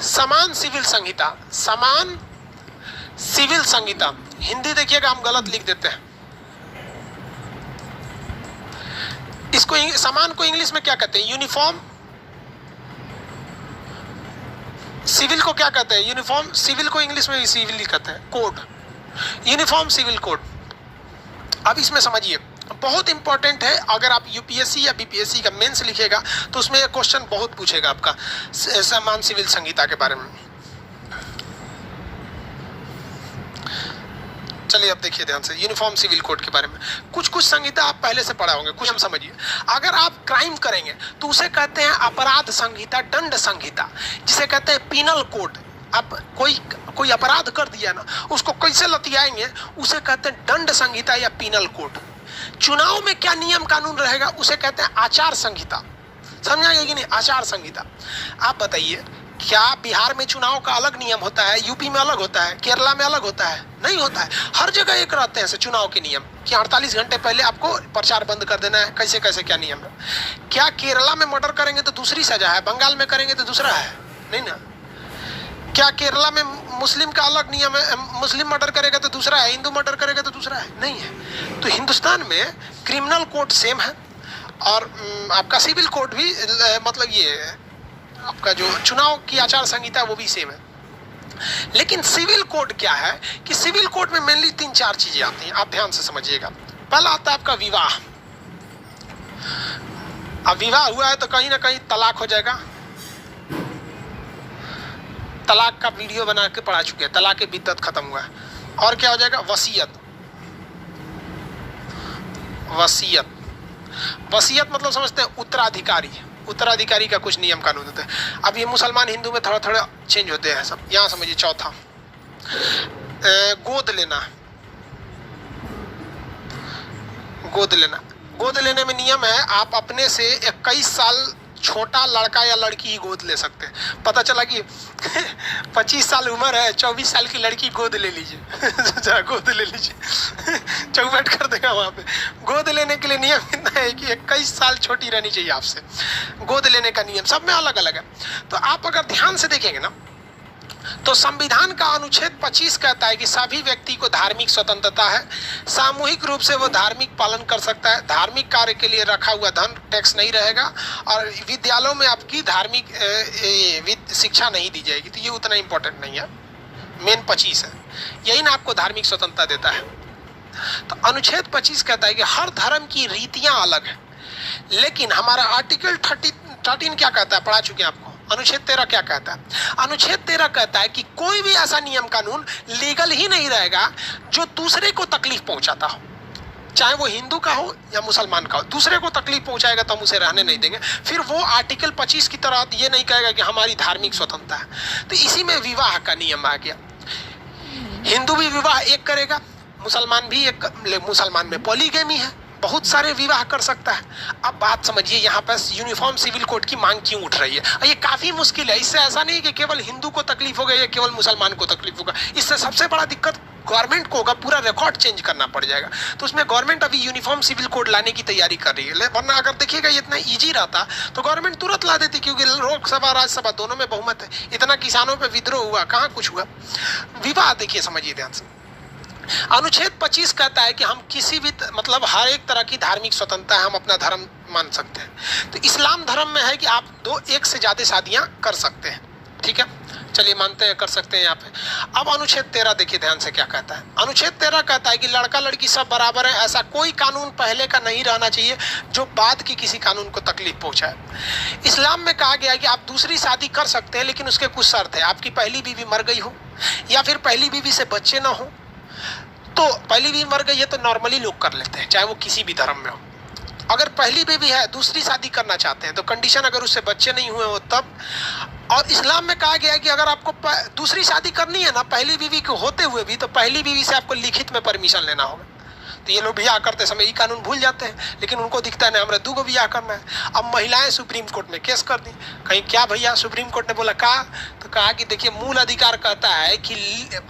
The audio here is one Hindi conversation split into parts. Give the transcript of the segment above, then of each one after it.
समान सिविल संहिता, समान सिविल संहिता, हिंदी देखिएगा हम गलत लिख देते हैं इसको। समान को इंग्लिश में क्या कहते हैं? यूनिफॉर्म। सिविल को क्या कहते हैं? यूनिफॉर्म। सिविल को इंग्लिश में सिविल ही कहते हैं, कोड, यूनिफॉर्म सिविल कोड। अब इसमें समझिए बहुत इंपॉर्टेंट है, अगर आप यूपीएससी या बीपीएससी का मेंस लिखेगा तो उसमें एक क्वेश्चन बहुत पूछेगा आपका समान सिविल संहिता के बारे में। चलिए अब देखिए ध्यान से यूनिफॉर्म सिविल कोड के बारे में। कुछ कुछ संहिता आप पहले से पढ़ा होंगे, कुछ हम समझिए। अगर आप क्राइम करेंगे तो उसे कहते हैं अपराध संहिता, दंड संहिता, जिसे कहते हैं पीनल कोड। आप कोई अपराध कर दिया ना, उसको कैसे लतियाएंगे उसे कहते हैं दंड संहिता या पीनल कोड। चुनाव में क्या नियम कानून रहेगा उसे कहते हैं आचार संहिता। समझाएंगे कि नहीं? आचार संहिता। आप बताइए क्या बिहार में चुनाव का अलग नियम होता है, यूपी में अलग होता है, केरला में अलग होता है? नहीं होता है। हर जगह एक रहते हैं चुनाव के नियम कि 48 घंटे पहले आपको प्रचार बंद कर देना है, कैसे कैसे क्या नियम है। क्या केरला में मर्डर करेंगे तो दूसरी सजा है, बंगाल में करेंगे तो दूसरा है? नहीं ना। क्या केरला में मुस्लिम का अलग नियम है, मुस्लिम मर्डर करेगा तो दूसरा है, हिंदू मर्डर करेगा तो दूसरा है? नहीं है। तो हिंदुस्तान में क्रिमिनल कोड सेम है और आपका सिविल कोड भी, मतलब ये आपका जो चुनाव की आचार संहिता वो भी सेम है। लेकिन सिविल कोड क्या है कि सिविल कोड में मेनली 3-4 चीजें आती हैं, आप ध्यान से समझिएगा। पहला आता है आपका विवाह। अब विवाह हुआ है तो कहीं ना कहीं तलाक हो जाएगा। तलाक का वीडियो बना के पढ़ा चुके हैं, तलाक की बिद्दत खत्म हुआ है। और क्या हो जाएगा? वसीयत। वसीयत, वसीयत मतलब समझते हैं उत्तराधिकारी। उत्तराधिकारी का कुछ नियम कानून होते हैं। अब ये मुसलमान हिंदू में थोड़ा थोड़ा चेंज होते हैं सब। यहाँ समझिए चौथा, गोद लेना। गोद लेना, गोद लेने में नियम है आप अपने से 21 साल छोटा लड़का या लड़की ही गोद ले सकते हैं। पता चला कि 25 साल उम्र है, 24 साल की लड़की गोद ले लीजिए गोद ले लीजिए चौपट कर देगा वहाँ पे। गोद लेने के लिए नियम इतना है कि 21 साल छोटी रहनी चाहिए आपसे। गोद लेने का नियम सब में अलग अलग है। तो आप अगर ध्यान से देखेंगे ना तो संविधान का अनुच्छेद 25 कहता है कि सभी व्यक्ति को धार्मिक स्वतंत्रता है, सामूहिक रूप से वो धार्मिक पालन कर सकता है, धार्मिक कार्य के लिए रखा हुआ धन टैक्स नहीं रहेगा और विद्यालयों में आपकी धार्मिक शिक्षा नहीं दी जाएगी। तो ये उतना इंपॉर्टेंट नहीं है, मेन 25 है, यही ना आपको धार्मिक स्वतंत्रता देता है। तो अनुच्छेद 25 कहता है कि हर धर्म की रीतियां अलग है, लेकिन हमारा आर्टिकल 13 क्या कहता है, पढ़ा चुके हैं आपको। अनुच्छेद 13 क्या कहता है? अनुच्छेद 13 कहता है कि कोई भी ऐसा नियम कानून लीगल ही नहीं रहेगा जो दूसरे को तकलीफ पहुंचाता हो, चाहे वो हिंदू का हो या मुसलमान का हो। दूसरे को तकलीफ पहुंचाएगा तो हम उसे रहने नहीं देंगे। फिर वो आर्टिकल 25 की तरह ये नहीं कहेगा कि हमारी धार्मिक स्वतंत्रता है। तो इसी में विवाह का नियम आ गया। हिंदू भी विवाह एक करेगा, मुसलमान भी एक। मुसलमान में पॉलीगैमी है, बहुत सारे विवाह कर सकता है। अब बात समझिए यहाँ पर यूनिफॉर्म सिविल कोड की मांग क्यों उठ रही है। और ये काफी मुश्किल है। इससे ऐसा नहीं कि केवल हिंदू को तकलीफ होगा या केवल मुसलमान को तकलीफ होगा। इससे सबसे बड़ा दिक्कत गवर्नमेंट को होगा, पूरा रिकॉर्ड चेंज करना पड़ जाएगा। तो उसमें गवर्नमेंट अभी यूनिफॉर्म सिविल कोड लाने की तैयारी कर रही है। वरना अगर देखिएगा ये इतना ईजी रहता तो गवर्नमेंट तुरंत ला देती, क्योंकि लोकसभा राज्यसभा दोनों में बहुमत है। इतना किसानों पर विद्रोह हुआ, कहाँ कुछ हुआ। विवाह देखिए, समझिए ध्यान से। अनुच्छेद 25 कहता है कि हम किसी भी मतलब हर एक तरह की धार्मिक स्वतंत्रता है, हम अपना धर्म मान सकते हैं। तो इस्लाम धर्म में है कि आप एक से ज्यादा शादियां कर सकते हैं। ठीक है, चलिए मानते हैं कर सकते हैं यहाँ पे। अब अनुच्छेद 13 देखिए ध्यान से क्या कहता है। अनुच्छेद 13 कहता है कि लड़का लड़की सब बराबर है। ऐसा कोई कानून पहले का नहीं रहना चाहिए जो बाद की किसी कानून को तकलीफ पहुंचाए। इस्लाम में कहा गया है कि आप दूसरी शादी कर सकते हैं, लेकिन उसके कुछ शर्त है। आपकी पहली बीवी मर गई हो या फिर पहली बीवी से बच्चे ना हो। तो पहली बीवी मर गई है तो नॉर्मली लोग कर लेते हैं, चाहे वो किसी भी धर्म में हो। अगर पहली बीवी है, दूसरी शादी करना चाहते हैं तो कंडीशन अगर उससे बच्चे नहीं हुए हो तब। और इस्लाम में कहा गया है कि अगर आपको दूसरी शादी करनी है ना पहली बीवी को होते हुए भी, तो पहली बीवी से आपको लिखित में परमिशन लेना होगा। तो ये लोग ब्याह करते समय ये कानून भूल जाते हैं, लेकिन उनको दिखता है ना हमारा 2 ब्याह करना है। अब महिलाएं सुप्रीम कोर्ट में केस कर दी। कहीं क्या भैया, सुप्रीम कोर्ट ने बोला कहा, तो कहा कि देखिए मूल अधिकार कहता है कि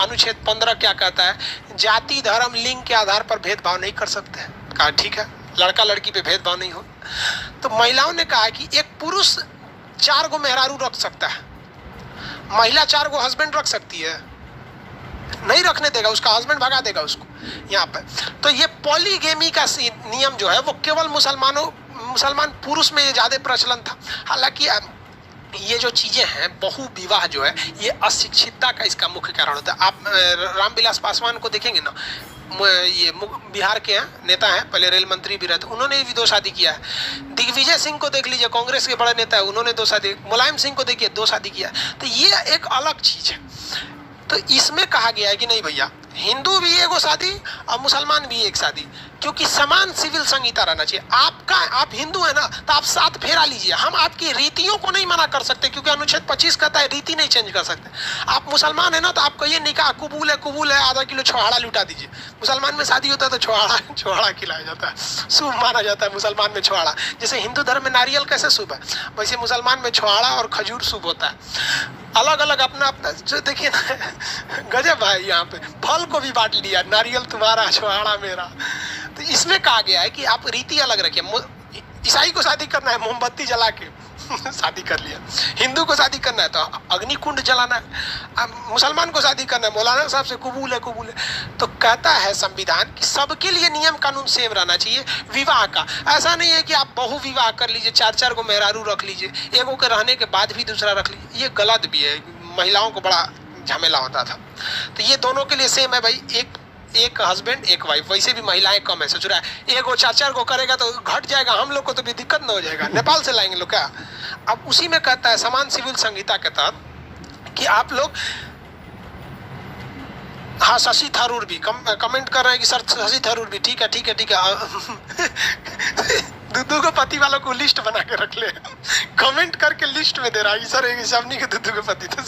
अनुच्छेद 15 क्या कहता है, जाति धर्म लिंग के आधार पर भेदभाव नहीं कर सकते। कहा ठीक है, लड़का लड़की पे भेदभाव नहीं हो। तो महिलाओं ने कहा कि एक पुरुष 4 मेहरारू रख सकता है, महिला 4 गो हस्बैंड रख सकती है? नहीं रखने देगा, उसका हस्बैंड भगा देगा उसको यहाँ पे। तो ये पॉलीगेमी का नियम जो है वो केवल मुसलमान पुरुष में ये ज्यादा प्रचलन था। हालांकि ये जो चीजें हैं, बहु विवाह जो है, ये अशिक्षितता का इसका मुख्य कारण होता है। आप रामविलास पासवान को देखेंगे ना, ये बिहार के हैं, नेता हैं, पहले रेल मंत्री भी रहे थे, उन्होंने भी 2 शादी किया है। दिग्विजय सिंह को देख लीजिए, कांग्रेस के बड़े नेता है, उन्होंने 2 शादी। मुलायम सिंह को देखिए 2 शादी किया। तो ये एक अलग चीज है। तो इसमें कहा गया है कि नहीं भैया, हिंदू भी एगो शादी और मुसलमान भी एक शादी, क्योंकि समान सिविल संहिता रहना चाहिए। आप हिंदू है ना, तो आप 7 फेरा लीजिए, हम आपकी रीतियों को नहीं मना कर सकते, क्योंकि अनुच्छेद 25 कहता है रीति नहीं चेंज कर सकते। आप मुसलमान है ना, तो आप कहिए निकाह कबूल है, आधा किलो छोहाड़ा लुटा दीजिए। मुसलमान में शादी होता है तो छोहाड़ा खिलाया जाता है, शुभ माना जाता है मुसलमान में छोहाड़ा। जैसे हिंदू धर्म में नारियल कैसे शुभ है, वैसे मुसलमान में छोहाड़ा और खजूर शुभ होता है। अलग अलग अपना जो देखिए ना, गजब है। यहाँ पे फल को भी बांट लिया, नारियल तुम्हारा छोहाड़ा मेरा। तो इसमें कहा गया है कि आप रीति अलग रखिए। ईसाई को शादी करना है मोमबत्ती जला के शादी कर लिया, हिंदू को शादी करना है तो अग्निकुंड जलाना है, मुसलमान को शादी करना है मौलाना साहब से कबूल है। तो कहता है संविधान कि सबके लिए नियम कानून सेम रहना चाहिए। विवाह का ऐसा नहीं है कि आप बहु विवाह कर लीजिए, 4 को मेहरारू रख लीजिए, एगो के रहने के बाद भी दूसरा रख लीजिए, ये गलत भी है। महिलाओं को बड़ा झमेला होता था। तो ये दोनों के लिए सेम है भाई, एक हस्बैंड एक वाइफ। वैसे भी महिलाएं कम है, सोच रहा है एगो 4 को करेगा तो घट जाएगा, हम लोग को तो भी दिक्कत ना हो जाएगा, नेपाल से लाएंगे लोग क्या। अब उसी में कहता है समान सिविल संहिता के तहत कि आप लोग, हाँ शशि थरूर भी कमेंट कर रहे हैं कि सर शशि थरूर भी ठीक है दुद्दू को पति वालों को लिस्ट बना के रख ले, कमेंट करके लिस्ट में दे रहा है सर एक सबनी के दुद्दू के पति थे।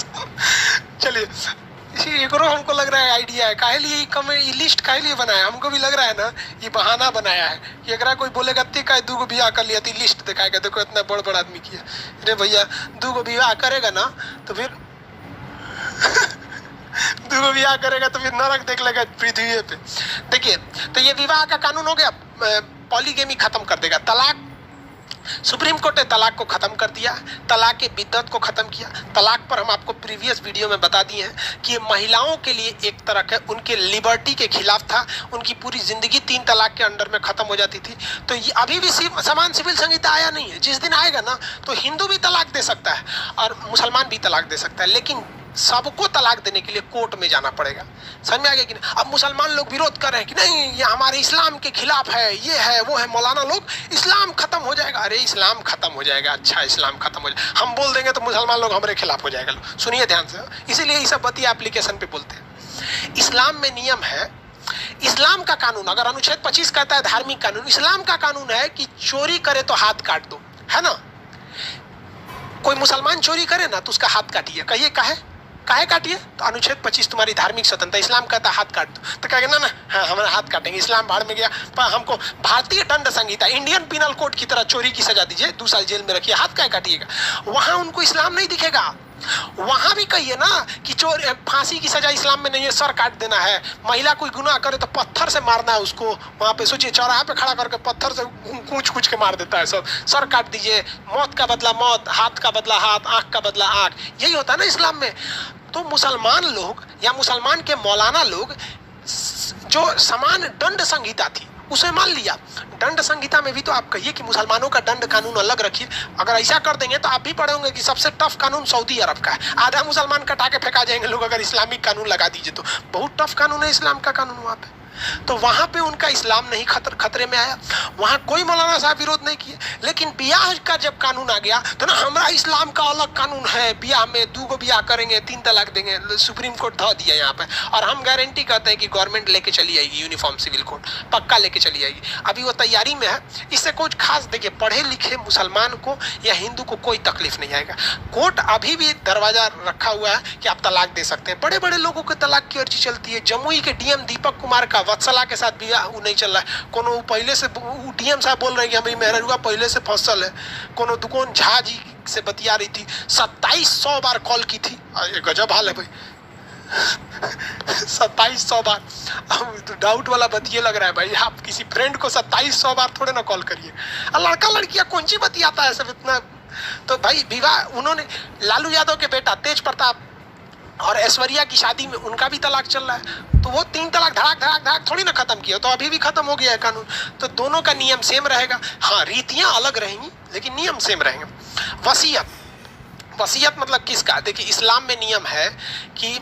चलिए एक हमको लग रहा है आइडिया है, काहे लिए ये लिस्ट काहे लिए बनाया, हमको भी लग रहा है ना ये बहाना बनाया है कि अगर कोई बोलेगा ते का 2 विवाह कर लिया तो लिस्ट दिखाएगा, देखो इतना बड़ आदमी किया। अरे भैया 2 विवाह करेगा ना तो फिर 2 विवाह करेगा तो फिर नरक देख लेगा पृथ्वी पे। देखिए तो ये विवाह का कानून हो गया, पॉलीगेमी खत्म कर देगा। तलाक, सुप्रीम कोर्ट ने तलाक को खत्म कर दिया, तलाक के बिद्दत को खत्म किया। तलाक पर हम आपको प्रीवियस वीडियो में बता दिए हैं कि ये महिलाओं के लिए एक तरह के उनके लिबर्टी के खिलाफ था, उनकी पूरी जिंदगी 3 तलाक के अंडर में खत्म हो जाती थी। तो ये अभी भी समान सिविल संहिता आया नहीं है, जिस दिन आएगा ना तो हिंदू भी तलाक दे सकता है और मुसलमान भी तलाक दे सकता है, लेकिन सबको तलाक देने के लिए कोर्ट में जाना पड़ेगा। समझ में आ गया कि नहीं। अब मुसलमान लोग विरोध कर रहे हैं कि नहीं ये हमारे इस्लाम के खिलाफ है, ये है वो है, मौलाना लोग इस्लाम खत्म हो जाएगा। अरे इस्लाम खत्म हो जाएगा, अच्छा इस्लाम खत्म हो जाएगा, हम बोल देंगे तो मुसलमान लोग हमारे खिलाफ हो जाएगा। सुनिए ध्यान से, इसीलिए ये सब बतिया एप्लीकेशन पे बोलते हैं। इस्लाम में नियम है, इस्लाम का कानून, अगर अनुच्छेद 25 कहता है धार्मिक कानून, इस्लाम का कानून है कि चोरी करे तो हाथ काट दो, है ना। कोई मुसलमान चोरी करे ना तो उसका हाथ काटिए, कहिए काहे काटिए, तो अनुच्छेद 25 तुम्हारी धार्मिक स्वतंत्रता, इस्लाम कहता है हाथ काट दो, तो कहेंगे ना हाँ हमारा हाथ काटेंगे, इस्लाम बाहर में गया, पर हमको भारतीय दंड संहिता इंडियन पिनल कोड की तरह चोरी की सजा दीजिए, 2 साल जेल में रखिए, हाथ काहे काटिएगा। वहां उनको इस्लाम नहीं दिखेगा। वहां भी कहिए ना कि चोर फांसी की सजा इस्लाम में नहीं है, सर काट देना है। महिला कोई गुनाह करे तो पत्थर से मारना है उसको, वहां पे सोचिए चौराहे पे खड़ा करके पत्थर से कूच के मार देता है सब, सर काट दीजिए, मौत का बदला मौत, हाथ का बदला हाथ, आंख का बदला आंख, यही होता है ना इस्लाम में। तो मुसलमान लोग या मुसलमान के मौलाना लोग जो समान दंड संहिता थी उसे मान लिया। दंड संहिता में भी तो आप कहिए कि मुसलमानों का दंड कानून अलग रखिए। अगर ऐसा कर देंगे तो आप भी पढ़े होंगे कि सबसे टफ कानून सऊदी अरब का है, आधा मुसलमान कटा के फेंका जाएंगे लोग अगर इस्लामिक कानून लगा दीजिए तो। बहुत टफ कानून है इस्लाम का कानून वहाँ पे। तो वहां पे उनका इस्लाम नहीं खतरे में आया, वहां कोई मौलाना साहब विरोध नहीं किए। लेकिन ब्याह का जब कानून आ गया तो ना हमारा इस्लाम का अलग कानून है, ब्याह में 2 ब्याह करेंगे 3 तलाक देंगे, सुप्रीम कोर्ट धा दिया यहाँ पे। और हम गारंटी करते हैं कि गवर्नमेंट लेके चली आएगी यूनिफॉर्म सिविल कोड, पक्का लेके चली आएगी। अभी वो तैयारी में है, इससे कुछ खास देखिए पढ़े लिखे मुसलमान को या हिंदू को कोई तकलीफ नहीं आएगा। कोर्ट अभी भी दरवाजा रखा हुआ है कि आप तलाक दे सकते हैं। बड़े बड़े लोगों के तलाक की अर्जी चलती है। जमुई के डीएम दीपक कुमार का वत्सला के साथ भी नहीं चल रहा है, कोनो पहले से डीएम साहब बोल रहे हैं कि हमारी मेहरुआ पहले से फसल है। कोनो दुकान झा जी से बतिया रही थी, 2700 बार कॉल की थी। गजब हाल है भाई 2700 बार। अब डाउट वाला बतिये लग रहा है भाई, आप किसी फ्रेंड को 2700 बार थोड़े ना कॉल करिए। लड़का लड़कियां कौन सी बतियाता है सब इतना। तो भाई विवाह उन्होंने, लालू यादव के बेटा तेज प्रताप और ऐश्वर्या की शादी में उनका भी तलाक चल रहा है, तो वो 3 तलाक धड़ाक धड़ाक धड़ाक थोड़ी ना खत्म किया, तो अभी भी खत्म हो गया है कानून। तो दोनों का नियम सेम रहेगा, हाँ रीतियां अलग रहेंगी लेकिन नियम सेम रहेंगे। वसीयत, वसीयत मतलब किसका? देखिए इस्लाम में नियम है कि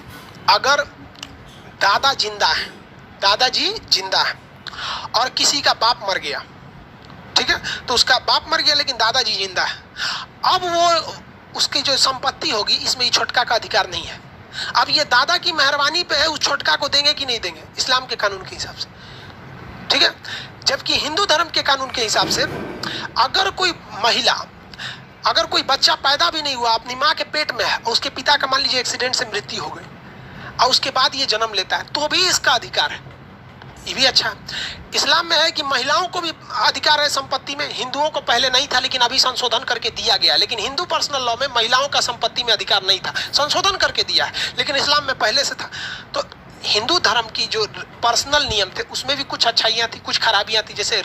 अगर दादा जिंदा है, दादाजी जिंदा है और किसी का बाप मर गया, ठीक है, तो उसका बाप मर गया लेकिन दादाजी जिंदा है, अब वो उसकी जो संपत्ति होगी इसमें ये छोटका का अधिकार नहीं है। अब ये दादा की मेहरबानी पे है, उस छोटका को देंगे कि नहीं देंगे इस्लाम के कानून के हिसाब से, ठीक है। जबकि हिंदू धर्म के कानून के हिसाब से अगर कोई महिला, अगर कोई बच्चा पैदा भी नहीं हुआ, अपनी माँ के पेट में है और उसके पिता का मान लीजिए एक्सीडेंट से मृत्यु हो गई और उसके बाद ये जन्म लेता है, तो भी इसका अधिकार है, ये भी अच्छा है। इस्लाम में है कि महिलाओं को भी अधिकार है संपत्ति में, हिंदुओं को पहले नहीं था लेकिन अभी संशोधन करके दिया गया, लेकिन हिंदू पर्सनल लॉ में महिलाओं का संपत्ति में अधिकार नहीं था, संशोधन करके दिया है, लेकिन इस्लाम में पहले से था। तो हिंदू धर्म की जो पर्सनल नियम थे उसमें भी कुछ अच्छाइयाँ थी, कुछ खराबियाँ थी, जैसे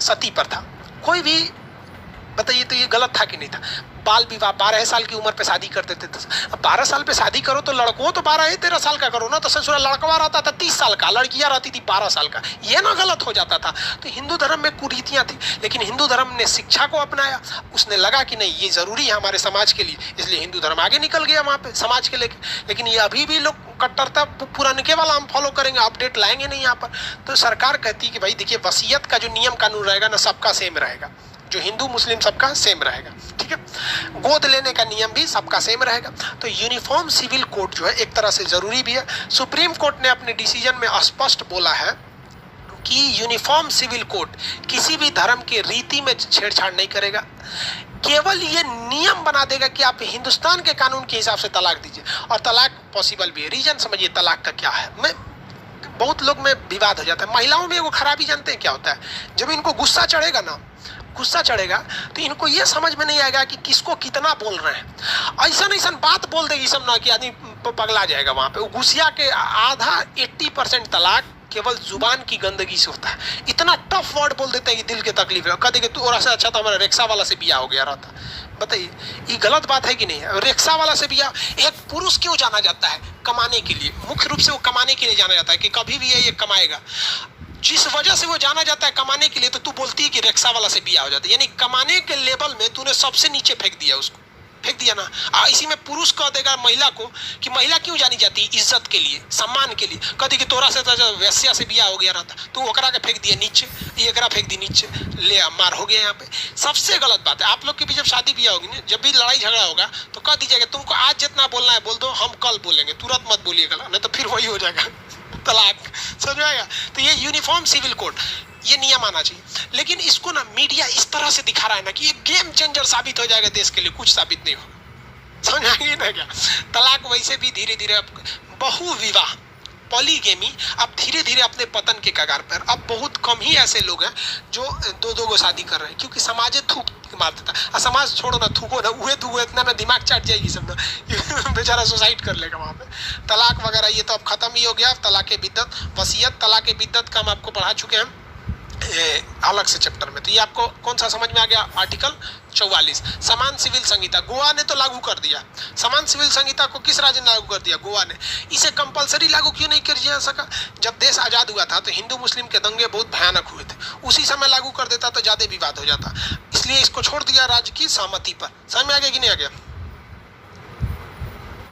सती प्रथा। कोई भी बताइए तो ये गलत था कि नहीं था? बाल विवाह, 12 साल की उम्र पे शादी कर देते थे। अब 12 साल पे शादी करो तो लड़कों तो 12-13 साल का करो ना, तो ससुरा लड़कवा रहता था 30 साल का, लड़कियां रहती थी 12 साल का, ये ना गलत हो जाता था। तो हिंदू धर्म में कुरीतियां थी, लेकिन हिंदू धर्म ने शिक्षा को अपनाया, उसने लगा कि नहीं ये जरूरी है हमारे समाज के लिए, इसलिए हिंदू धर्म आगे निकल गया वहाँ पे समाज के लेके। लेकिन ये अभी भी लोग कट्टरता पुराने वाला हम फॉलो करेंगे, अपडेट लाएंगे नहीं यहाँ पर। तो सरकार कहती है कि भाई देखिए वसीयत का जो नियम कानून रहेगा ना सबका सेम रहेगा, जो हिंदू मुस्लिम सबका सेम रहेगा, ठीक है। गोद लेने का नियम भी सबका सेम रहेगा। तो यूनिफॉर्म सिविल कोड जो है एक तरह से जरूरी भी है। सुप्रीम कोर्ट ने अपने डिसीजन में स्पष्ट बोला है कि यूनिफॉर्म सिविल कोड किसी भी धर्म के रीति में छेड़छाड़ नहीं करेगा, केवल ये नियम बना देगा कि आप हिंदुस्तान के कानून के हिसाब से तलाक दीजिए, और तलाक पॉसिबल भी है। रीजन समझिए तलाक का क्या है, मैं बहुत लोग में विवाद हो जाता है। महिलाओं में वो खराबी जानते हैं क्या होता है, जब इनको गुस्सा चढ़ेगा ना, गुस्सा चढ़ेगा तो इनको ये समझ में नहीं आएगा कि किसको कितना बोल रहे हैं। ऐसा बात बोल देगी सब ना कि आदमी पगला जाएगा वहां पे। गुस्सा के आधा 80% तलाक केवल जुबान की गंदगी से होता है। इतना टफ वर्ड बोल देते हैं कि दिल के तकलीफ है, कह देंगे तू और से अच्छा तो हमारा रिक्शा वाला से बिया हो गया रहता। बताइए ये गलत बात है कि नहीं है? रिक्शा वाला से बिया, एक पुरुष क्यों जाना जाता है? कमाने के लिए, मुख्य रूप से वो कमाने के लिए जाना जाता है कि कभी भी ये कमाएगा। जिस वजह से वो जाना जाता है कमाने के लिए, तो तू बोलती है कि रिक्शा वाला से बिया हो जाता है, यानी कमाने के लेवल में तूने सबसे नीचे फेंक दिया उसको, फेंक दिया ना। इसी में पुरुष कह देगा महिला को कि महिला क्यों जानी जाती है? इज्जत के लिए, सम्मान के लिए। कहती कि तोरा से तो वैश्या से बिया हो गया रहता, तू ओकरा के फेंक दिया नीचे, एकरा फेंक दी नीचे, ले मार हो गया यहाँ पे। सबसे गलत बात है, आप लोग की भी जब शादी बिया होगी ना, जब भी लड़ाई झगड़ा होगा तो कह दीजिएगा तुमको आज जितना बोलना है बोल दो, हम कल बोलेंगे, तुरंत मत बोलिएगा, नहीं तो फिर वही हो जाएगा तलाक। समझ में आएगा? तो ये यूनिफॉर्म सिविल कोड, ये नियम आना चाहिए। लेकिन इसको ना मीडिया इस तरह से दिखा रहा है ना कि ये गेम चेंजर साबित हो जाएगा देश के लिए, कुछ साबित नहीं होगा। समझ आएगी ना क्या? तलाक वैसे भी धीरे धीरे, बहु विवाह, पॉलीगेमी अब धीरे धीरे अपने पतन के कगार पर। अब बहुत कम ही ऐसे लोग हैं जो दो गो शादी कर रहे हैं, क्योंकि समाज थूक मार देता है। समाज छोड़ो ना, थूको ना, उहे थूको, इतना ना दिमाग चाट जाएगी सब ना बेचारा सुसाइड कर लेगा वहाँ पे। तलाक वगैरह ये तो अब खत्म ही हो गया। तलाक बिद्दत, वसीयत, तलाक बिद्दत का हम आपको पढ़ा चुके हैं अलग से चैप्टर में। तो ये आपको कौन सा समझ में आ गया? आर्टिकल 44। समान सिविल संहिता गोवा ने तो लागू कर दिया। समान सिविल संहिता को किस राज्य ने लागू कर दिया? गोवा ने। इसे कंपलसरी लागू क्यों नहीं किया जा सका? जब देश आजाद हुआ था तो हिंदू मुस्लिम के दंगे बहुत भयानक हुए थे, उसी समय लागू कर देता तो ज्यादा विवाद हो जाता, इसलिए इसको छोड़ दिया राज्य की सहमति पर। समझ में आ गया कि नहीं आ गया?